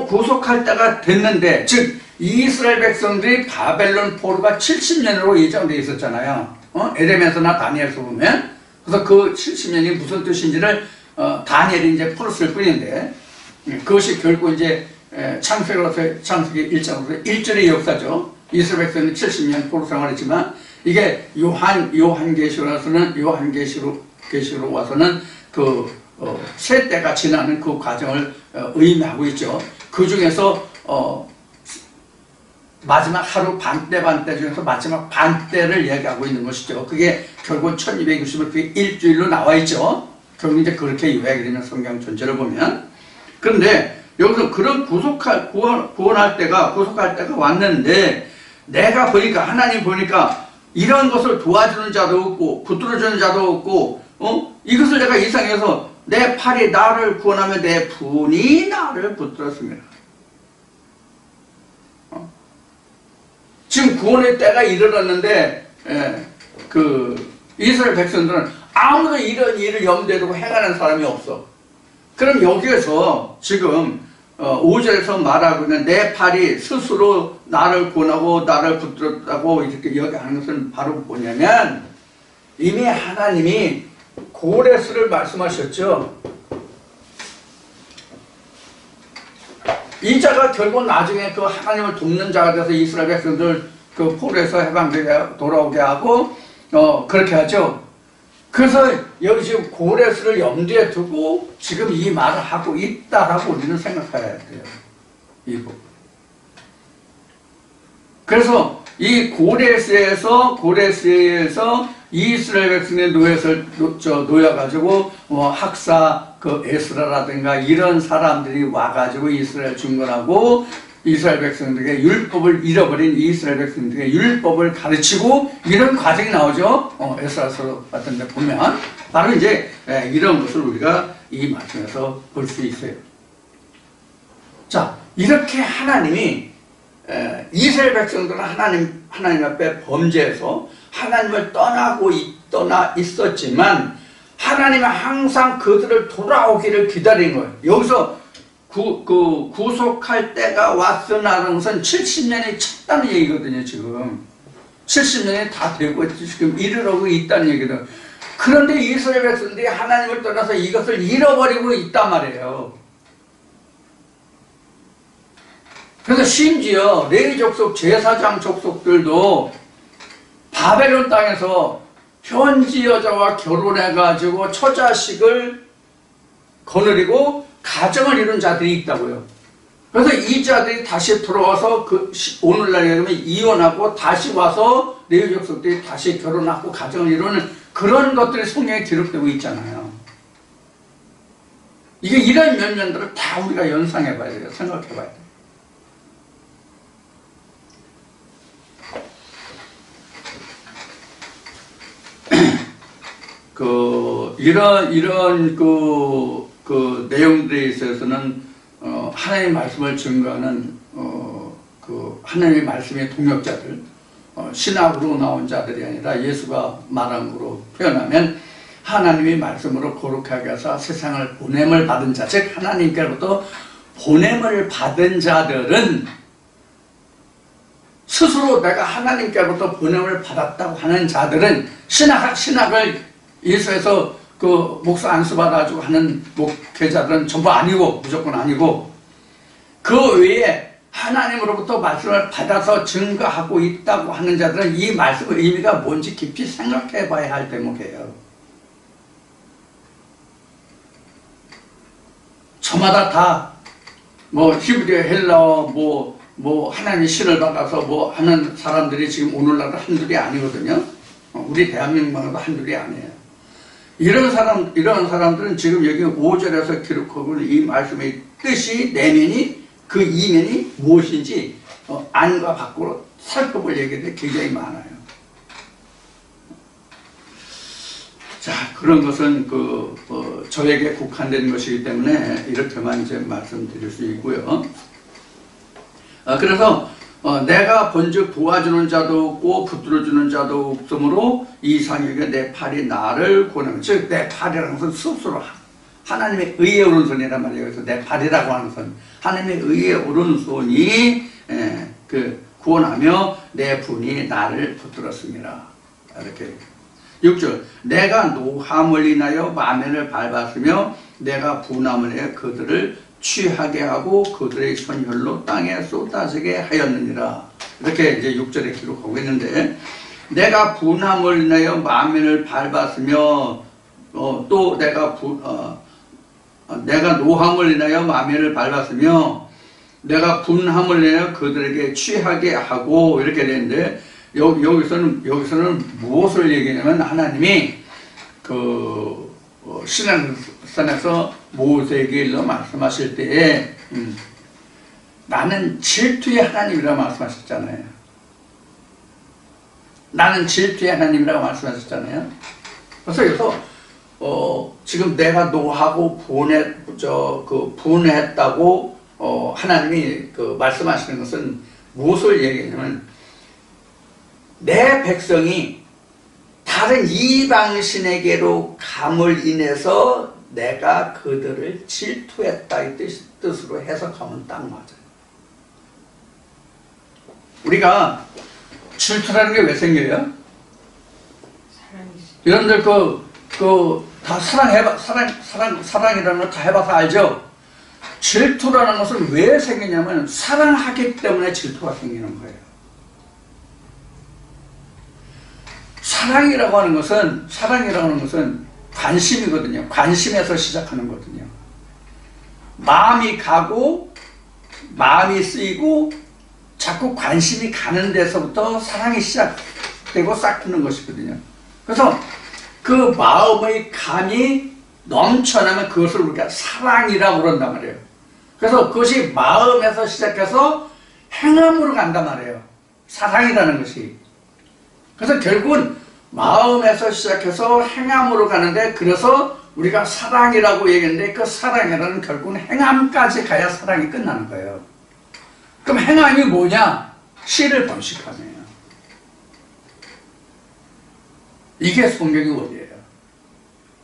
구속할 때가 됐는데 즉 이스라엘 백성들이 바벨론 포로가 70년으로 예정되어 있었잖아요. 에레미야서나 다니엘서 보면. 그래서 그 70년이 무슨 뜻인지를 다니엘이 이제 풀었을 뿐인데 그것이 결국 이제 창세기 1장으로서 1절의 역사죠. 이스라엘 백성은 70년 포로 생활했지만 이게 요한계시로 와서는 세 때가 지나는 그 과정을 의미하고 있죠. 그 중에서 마지막 하루 반때 중에서 마지막 반때를 이야기하고 있는 것이죠. 그게 결국 1260일 그게 일주일로 나와 있죠. 결국 이제 그렇게 요약이 되는 성경 전체를 보면. 그런데 여기서 그런 구속할 때가 왔는데 내가 보니까 하나님 보니까 이런 것을 도와주는 자도 없고 붙들어주는 자도 없고 이것을 내가 이상해서 내 팔이 나를 구원하며 내 분이 나를 붙들었습니다. 지금 구원의 때가 이르렀는데 이스라엘 백성들은 아무도 이런 일을 염두에 두고 행하는 사람이 없어. 그럼 여기에서 지금 5절에서 말하고 있는 내 팔이 스스로 나를 구원하고 나를 붙들었다고 이렇게 이야기하는 것은 바로 뭐냐면 이미 하나님이 고레스를 말씀하셨죠. 이 자가 결국 나중에 그 하나님을 돕는 자가 돼서 이스라엘 백성들 그 포로에서 해방되게 돌아오게 하고 그렇게 하죠. 그래서 여기 지금 고레스를 염두에 두고 지금 이 말을 하고 있다라고 우리는 생각해야 돼요. 이거. 그래서 이 고레스에서 이스라엘 백성의 놓여가지고 학사 에스라라든가 이런 사람들이 와가지고 이스라엘 중건하고 이스라엘 백성들에게 율법을 잃어버린 이스라엘 백성들에게 율법을 가르치고 이런 과정이 나오죠. 에스라서 같은 데 보면 바로 이제 이런 것을 우리가 이 말씀에서 볼 수 있어요. 자, 이렇게 하나님이 이스라엘 백성들은 하나님 앞에 범죄해서 하나님을 떠나 있었지만 하나님은 항상 그들을 돌아오기를 기다린 거예요. 여기서 구속할 때가 왔으나라는 것은 70년이 찼다는 얘기거든요. 지금 70년이 다 되고 지금 이르러고 있다는 얘기거든요. 그런데 이스라엘 백성들이 하나님을 떠나서 이것을 잃어버리고 있단 말이에요. 그래서 심지어 레위 족속 제사장 족속들도 바벨론 땅에서 현지 여자와 결혼해가지고 처자식을 거느리고 가정을 이룬 자들이 있다고요. 그래서 이 자들이 다시 돌아와서 오늘날에 되면 이혼하고 다시 와서 레위 족속들이 다시 결혼하고 가정을 이루는 그런 것들이 성경에 기록되고 있잖아요. 이게 이런 면면들을 다 우리가 연상해 봐야 돼요. 생각해 봐야 돼요. 이런 내용들에 있어서는 하나님의 말씀을 증거하는 하나님의 말씀의 동역자들, 신학으로 나온 자들이 아니라 예수가 말한 거로 표현하면 하나님의 말씀으로 거룩하게 하사 세상을 보냄을 받은 자, 즉 하나님께로부터 보냄을 받은 자들은 스스로 내가 하나님께로부터 보냄을 받았다고 하는 자들은 신학을 예수에서 목사 안수 받아가지고 하는 목회자들은 전부 아니고, 무조건 아니고, 그 외에 하나님으로부터 말씀을 받아서 증거하고 있다고 하는 자들은 이 말씀의 의미가 뭔지 깊이 생각해 봐야 할 대목이에요. 저마다 다, 히브리어, 헬라어, 하나님의 신을 받아서 하는 사람들이 지금 오늘날 한둘이 아니거든요. 우리 대한민국만 해도 한둘이 아니에요. 이런 사람들은 지금 여기 5절에서 기록하고 있는 이 말씀의 뜻이 내면이 그 이면이 무엇인지 안과 밖으로 살펴볼 얘기들이 굉장히 많아요. 자, 그런 것은 저에게 국한된 것이기 때문에 이렇게만 이제 말씀드릴 수 있고요. 그래서 내가 본즉 도와주는 자도 없고 붙들어주는 자도 없으므로 이상에게 내 팔이 나를 구원하며, 즉 내 팔이라는 것은 스스로 하나님의 의의 오른손이란 말이에요. 그래서 내 팔이라고 하는 손, 하나님의 의의 오른손이 구원하며 내 분이 나를 붙들었습니다. 이렇게 6절, 내가 노함을 인하여 만면을 밟았으며 내가 분함을 해 그들을 취하게 하고 그들의 선혈로 땅에 쏟아지게 하였느니라. 이렇게 이제 6절에 기록하고 있는데, 내가 분함을 인하여 만면을 밟았으며 또 내가 노함을 인하여 만면을 밟았으며 내가 분함을 인하여 그들에게 취하게 하고, 이렇게 되는데 여기서는 무엇을 얘기하냐면, 하나님이 시내산에서 모세에게 일러 말씀하실 때에 나는 질투의 하나님이라고 말씀하셨잖아요. 나는 질투의 하나님이라고 말씀하셨잖아요. 그래서 여기서 지금 내가 노하고 분했다고 하나님이 말씀하시는 것은 무엇을 얘기하냐면, 내 백성이 다른 이방신에게로 감을 인해서 내가 그들을 질투했다 이 뜻으로 해석하면 딱 맞아요. 우리가 질투라는 게 왜 생겨요? 여러분들 다 사랑이라는 걸 다 해봐서 알죠? 질투라는 것은 왜 생기냐면 사랑하기 때문에 질투가 생기는 거예요. 사랑이라고 하는 것은 관심이거든요. 관심에서 시작하는 거거든요. 마음이 가고 마음이 쓰이고 자꾸 관심이 가는 데서부터 사랑이 시작되고 싹트는 것이거든요. 그래서 그 마음의 감이 넘쳐나면 그것을 우리가 사랑이라고 그런단 말이에요. 그래서 그것이 마음에서 시작해서 행함으로 간단 말이에요. 사랑이라는 것이. 그래서 결국은 마음에서 시작해서 행함으로 가는데, 그래서 우리가 사랑이라고 얘기했는데 그 사랑이라는 결국은 행함까지 가야 사랑이 끝나는 거예요. 그럼 행함이 뭐냐? 씨를 번식함이에요. 이게 성경의 원리예요.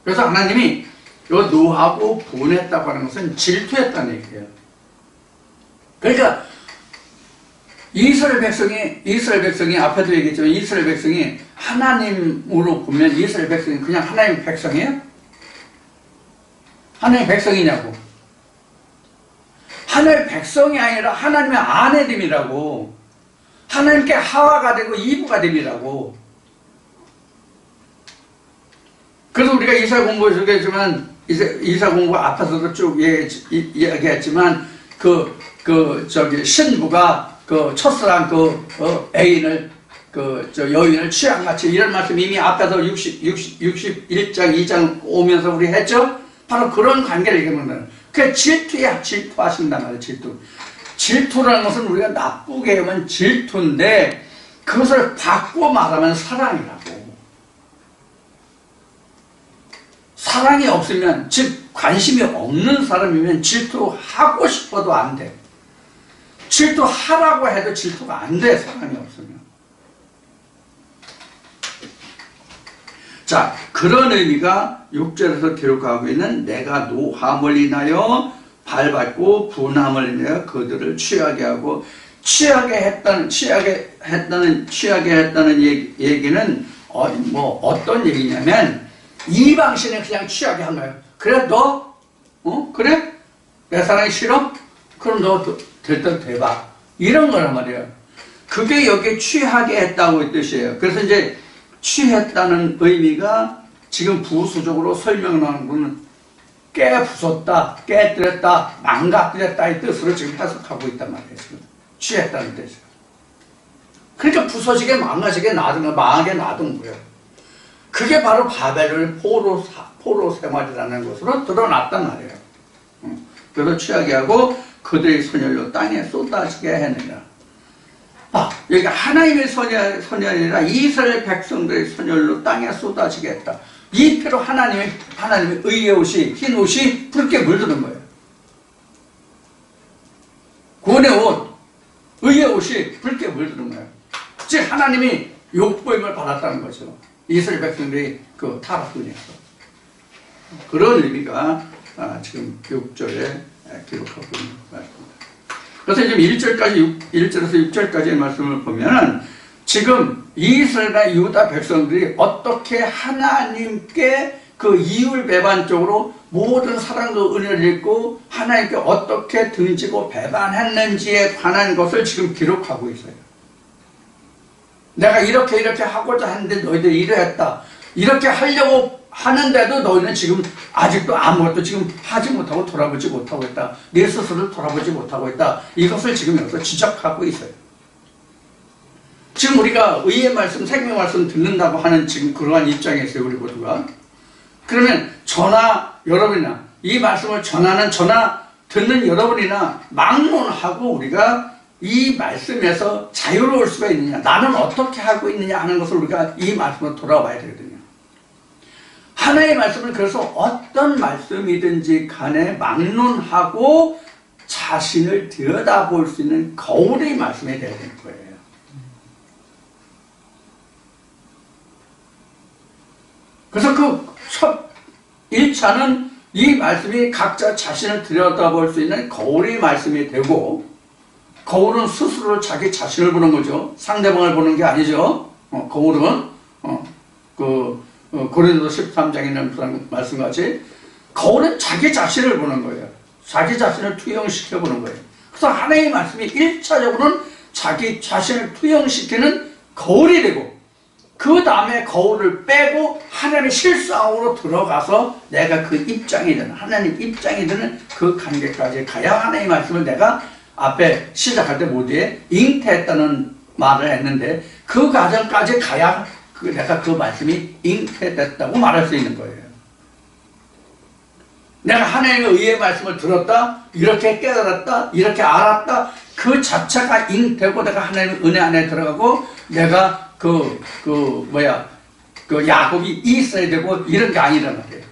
그래서 하나님이 요 노하고 분했다고 하는 것은 질투했다는 얘기예요. 그러니까 이스라엘 백성이 앞에도 얘기했지만 이스라엘 백성이 하나님으로 보면 이스라엘 백성이 그냥 하나님의 백성이에요? 하나님의 백성이냐고. 하나님의 백성이 아니라 하나님의 아내됨이라고. 하나님께 하와가 되고 이브가 됨이라고. 그래서 우리가 이사 공부에서 얘기했지만, 이사 공부 앞에서도 쭉 이야기했지만, 신부가 첫사랑 애인을, 여인을 취향같이, 이런 말씀 이미 앞에서 61장, 2장 오면서 우리 했죠? 바로 그런 관계를 얘기하는 거예요. 그게 질투야, 질투하신단 말이에요, 질투. 질투라는 것은 우리가 나쁘게 하면 질투인데, 그것을 바꾸어 말하면 사랑이라고. 사랑이 없으면, 즉 관심이 없는 사람이면 질투하고 싶어도 안 돼. 질투하라고 해도 질투가 안 돼, 사랑이 없으면. 자, 그런 의미가 6절에서 기록하고 있는 내가 노함을 인하여 밟았고 분함을 인하여 그들을 취하게 하고, 취하게 했다는 얘기는 어떤 얘기냐면, 이방신에 그냥 취하게 한 거예요. 그래, 너? 그래? 내 사랑이 싫어? 그럼 너 될 때 돼봐. 이런 거란 말이에요. 그게 여기 취하게 했다고 이 뜻이에요. 그래서 이제 취했다는 의미가 지금 부수적으로 설명하는 거는 깨부쉈다, 깨뜨렸다, 망가뜨렸다 이 뜻으로 지금 해석하고 있단 말이에요. 지금. 취했다는 뜻이에요. 그러니까 부서지게 망가지게 놔둔 거, 망하게 놔둔 거예요. 그게 바로 바벨론의 포로 생활이라는 것으로 드러났단 말이에요. 그래서 취하게 하고 그들의 선열로 땅에 쏟아지게 했느니라. 여기 하나님의 선열이라 이스라엘 백성들의 선열로 땅에 쏟아지게 했다. 이 피로 하나님의 의의 옷이, 흰 옷이 붉게 물드는 거예요. 구원의 옷, 의의 옷이 붉게 물드는 거예요. 즉 하나님이 욕보임을 받았다는 거죠. 이스라엘 백성들이 그 타락을 해서. 그런 의미가 지금 6절에 기록하고 있는 말입니다. 그래서 지금 1절에서 6절까지의 말씀을 보면은 지금 이스라엘과 유다 백성들이 어떻게 하나님께 그 이율 배반적으로 모든 사랑과 은혜를 잃고 하나님께 어떻게 등지고 배반했는지에 관한 것을 지금 기록하고 있어요. 내가 이렇게 하고자 하는데 너희들이 이러했다. 이렇게 하려고 하는데도 너희는 지금 아직도 아무것도 지금 하지 못하고 돌아보지 못하고 있다. 내 스스로를 돌아보지 못하고 있다. 이것을 지금 여기서 지적하고 있어요. 지금 우리가 의의 말씀, 생명 말씀 듣는다고 하는 지금 그러한 입장에 있어요. 우리 모두가. 그러면 여러분이나 이 말씀을 듣는 여러분이나 막론하고 우리가 이 말씀에서 자유로울 수가 있느냐, 나는 어떻게 하고 있느냐 하는 것을 우리가 이 말씀을 돌아봐야 되거든요. 하나의 말씀은 그래서 어떤 말씀이든지 간에 막론하고 자신을 들여다볼 수 있는 거울의 말씀이 되어야 되는 거예요. 그래서 그 첫 1차는 이 말씀이 각자 자신을 들여다볼 수 있는 거울의 말씀이 되고, 거울은 스스로 자기 자신을 보는 거죠. 상대방을 보는 게 아니죠. 거울은 고린도 13장에 있는 말씀같이 거울은 자기 자신을 보는 거예요. 자기 자신을 투영시켜 보는 거예요. 그래서 하나님의 말씀이 1차적으로는 자기 자신을 투영시키는 거울이 되고, 그 다음에 거울을 빼고 하나님의 실상으로 들어가서 내가 그 입장이 되는, 하나님 입장이 되는 그 관계까지 가야 하나님의 말씀을 내가 앞에 시작할 때 모두에 잉태했다는 말을 했는데, 그 과정까지 가야 내가 그 말씀이 잉태됐다고 말할 수 있는 거예요. 내가 하나님의 의의 말씀을 들었다, 이렇게 깨달았다, 이렇게 알았다, 그 자체가 잉태고 내가 하나님의 은혜 안에 들어가고 내가 야곱이 있어야 되고 이런 게 아니란 말이에요.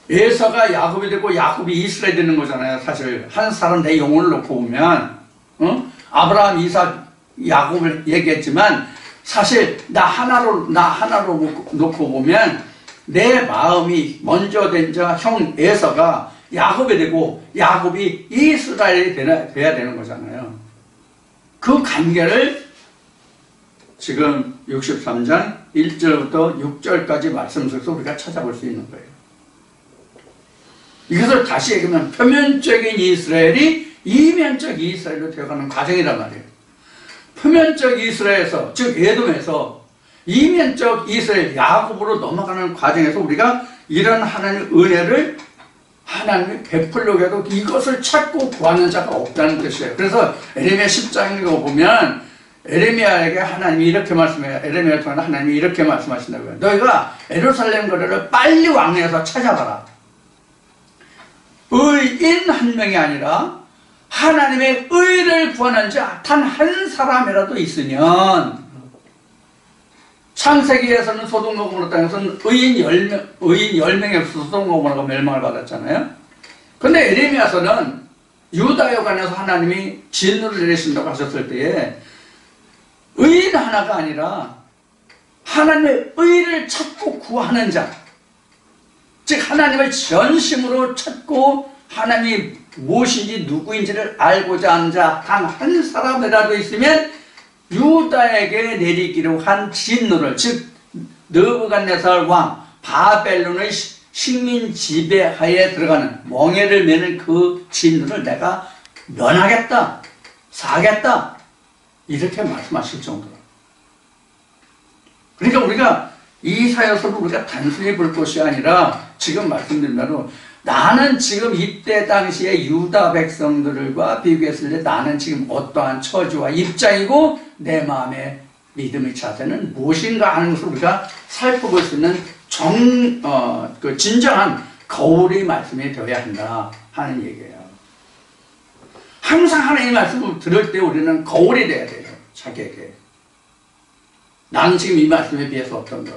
에서가 야곱이 되고 야곱이 있어야 되는 거잖아요. 사실 한 사람 내 영혼을 놓고 보면, 아브라함, 이삭, 야곱을 얘기했지만 사실 나 하나로 놓고 보면 내 마음이 먼저 된 자 형 에서가 야곱이 되고 야곱이 이스라엘이 돼야 되는 거잖아요. 그 관계를 지금 63장 1절부터 6절까지 말씀 속에서 우리가 찾아볼 수 있는 거예요. 이것을 다시 얘기하면 표면적인 이스라엘이 이면적 이스라엘로 되어가는 과정이란 말이에요. 표면적 이스라엘에서, 즉 에돔에서 이면적 이스라엘 야곱으로 넘어가는 과정에서 우리가 이런 하나님의 은혜를 하나님이 베풀려고 해도 이것을 찾고 구하는 자가 없다는 뜻이에요. 그래서 에레미야 10장에 보면 에레미야에게 하나님이 이렇게 말씀해요. 에레미야를 통해 하나님이 이렇게 말씀하신다고요. 너희가 예루살렘 거리를 빨리 왕래해서 찾아가라. 의인 한 명이 아니라 하나님의 의를 구하는 자 단 한 사람이라도 있으면, 창세기에서는 소돔과 고모라 땅에서는 의인 10명이 없어서 소돔과 고모라가 멸망을 받았잖아요. 근데 에레미야서는 유다에 관해서 하나님이 진노를 내리신다고 하셨을 때에 의인 하나가 아니라 하나님의 의를 찾고 구하는 자, 즉 하나님을 전심으로 찾고 하나님이 무엇인지 누구인지를 알고자 하는 자 단 한 사람이라도 있으면 유다에게 내리기로 한 진노를, 즉 느부갓네살 왕 바벨론의 식민 지배하에 들어가는 멍에를 매는 그 진노를 내가 면하겠다, 사겠다, 이렇게 말씀하실 정도로. 그러니까 우리가 이 사역을 우리가 단순히 볼 것이 아니라 지금 말씀드린 대로 나는 지금 이때 당시에 유다 백성들과 비교했을 때 나는 지금 어떠한 처지와 입장이고 내 마음에 믿음의 자세는 무엇인가 하는 것을 우리가 살펴볼 수 있는 그 진정한 거울의 말씀이 되어야 한다 하는 얘기예요. 항상 하나님의 말씀을 들을 때 우리는 거울이 돼야 돼요. 자기에게. 나는 지금 이 말씀에 비해서 어떤가.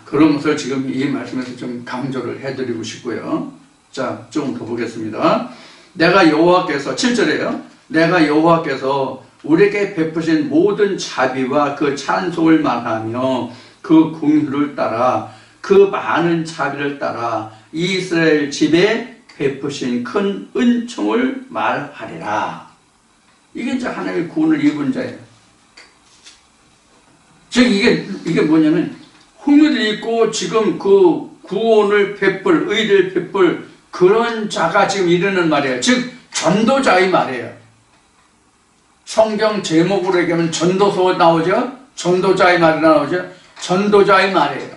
그런 것을 지금 이 말씀에서 좀 강조를 해드리고 싶고요. 자, 조금 더 보겠습니다. 내가 여호와께서 7절에요. 내가 여호와께서 우리에게 베푸신 모든 자비와 그 찬송을 말하며 그 긍휼을 따라 그 많은 자비를 따라 이스라엘 집에 베푸신 큰 은총을 말하리라. 이게 이제 하나님의 구원을 입은 자예요. 즉 이게 뭐냐면 흥을 입고 지금 그 구원을 베풀 의를 베풀 그런 자가 지금 이르는 말이에요. 즉 전도자의 말이에요. 성경 제목으로 얘기하면 전도서 나오죠. 전도자의 말이 나오죠. 전도자의 말이에요.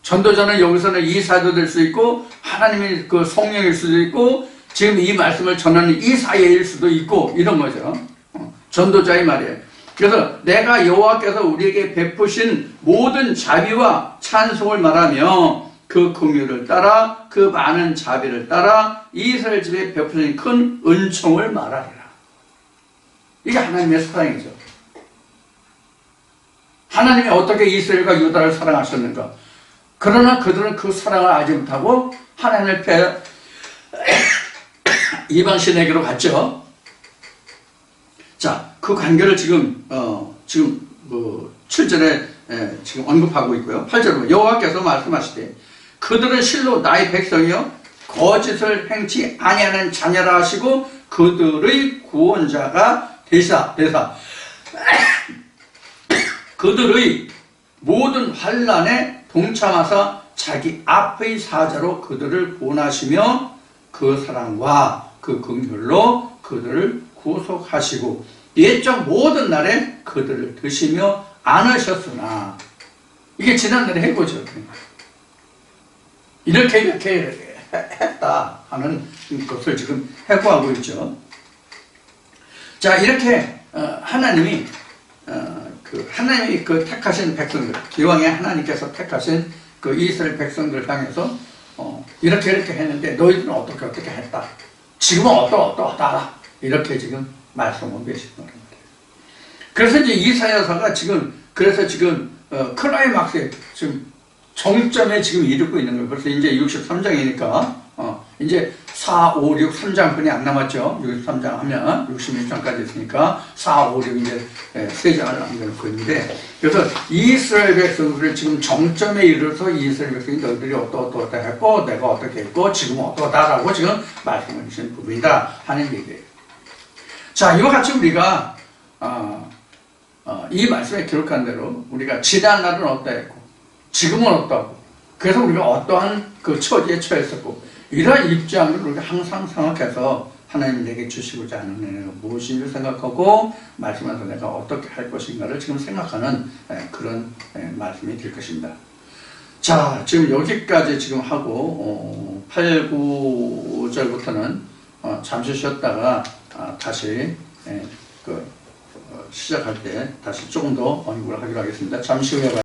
전도자는 여기서는 이사도 될 수 있고 하나님의 그 성령일 수도 있고 지금 이 말씀을 전하는 이사야일 수도 있고 이런 거죠. 전도자의 말이에요. 그래서 내가 여호와께서 우리에게 베푸신 모든 자비와 찬송을 말하며 그 긍휼을 따라 그 많은 자비를 따라 이스라엘 집에 베푸신 큰 은총을 말하리라. 이게 하나님의 사랑이죠. 하나님이 어떻게 이스라엘과 유다를 사랑하셨는가. 그러나 그들은 그 사랑을 알지 못하고 하나님을 피하여 이방 신에게로 갔죠. 자, 그 관계를 지금 7절에 지금 언급하고 있고요. 8절에 여호와께서 말씀하시되 그들은 실로 나의 백성이요 거짓을 행치 아니하는 자녀라 하시고 그들의 구원자가 되사 그들의 모든 환난에 동참하사 자기 앞의 사자로 그들을 구원하시며 그 사랑과 그 긍휼로 그들을 구속하시고 옛적 모든 날에 그들을 드시며 안으셨으나 이게 지난날에 해보죠. 이렇게 했다 하는 것을 지금 해부하고 있죠. 자, 이렇게 하나님이 하나님이 그 택하신 백성들, 기왕에 하나님께서 택하신 그 이스라엘 백성들 향해서 이렇게 했는데 너희들은 어떻게 했다. 지금은 어떠하다. 이렇게 지금 말씀하고 계신 겁니다. 그래서 이제 이사야서가 지금 클라이막스에 지금 정점에 지금 이르고 있는 거예요. 벌써 이제 63장이니까 이제 4, 5, 6, 3장뿐이 안 남았죠. 63장 하면 66장까지 있으니까 4, 5, 6 이제 3장을 남겨놓고 있는데 그래서 이스라엘 백성들을 지금 정점에 이르러서 이스라엘 백성이 너희들이 어떠 했고 내가 어떻게 했고 지금은 어떠다라고 지금 말씀해 주신 부분이다 하는 얘기예요. 자, 이와 같이 우리가 이 말씀에 기록한 대로 우리가 지난 날은 어떠했고 지금은 어떠하고 그래서 우리가 어떠한 그 처지에 처했었고 이러한 입장을 우리가 항상 생각해서 하나님이 내게 주시고자 하는 은혜가 무엇인지 생각하고 말씀하면서 내가 어떻게 할 것인가를 지금 생각하는 그런 말씀이 될 것입니다. 자, 지금 여기까지 지금 하고 8, 9절부터는 잠시 쉬었다가 다시 시작할 때 다시 조금 더 언급을 하기로 하겠습니다. 잠시 후에